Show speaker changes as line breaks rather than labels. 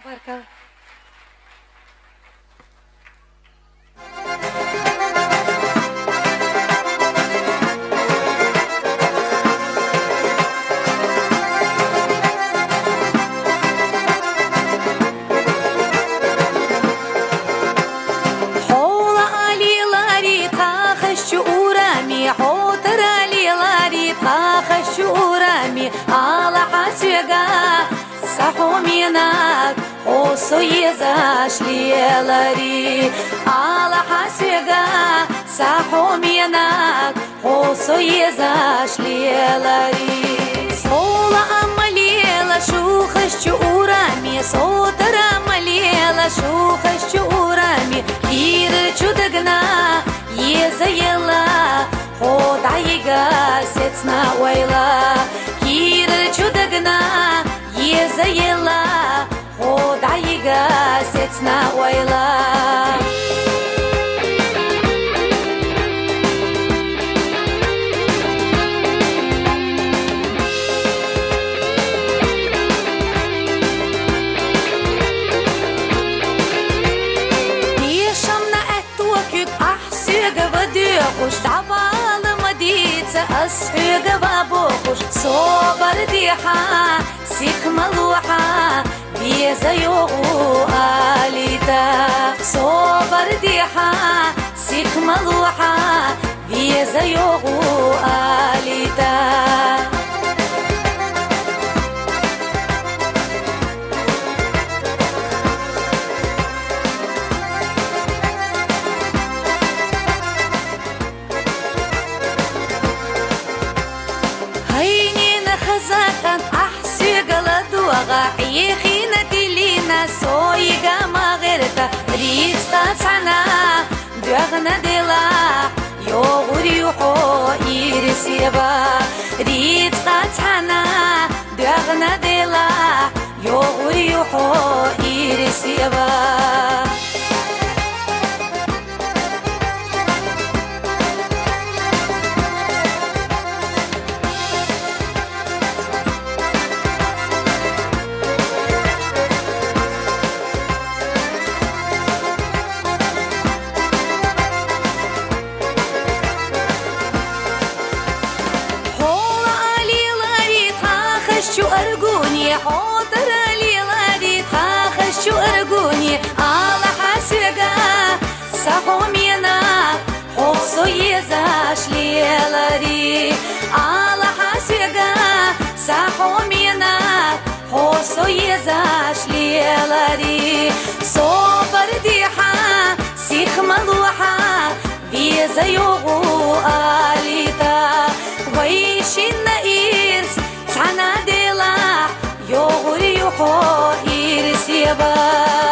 Barca.
Sahuminak osu yezashlielari ala hasiga sahuminak osu yezashlielari sola amalela shukhashchu urami sotara amalela shukhashchu urami kir chudagna yezayela khodayiga setsna waila kir chudagna Yezayela, khodayiga setsna wayla. Beshamna etokuk ahsuga vadukush tavala maditsa ashuga vabukush sobar diha Sikh maluha biyazayogu alita sobar diha Sikh maluha biyazayogu alita Haynina khazakan يخينا دلينا سويقا ما غيرتا ريستا سانا دواغنا دلا يوغري يوحو يرسيبا ريستا سانا دواغنا دلا يوغري يوحو يرسيبا حاضر ليلاري تاخش أرجوني على حسجة سحومينا حوصو يزاش ليلاري على حسجة سحومينا حوصو يزاش ليلاري صبر ديحة سيخ ملوحة بيزيوغو آليتا ويشين إيرس سانا ديلا Yoğur yuho irsiba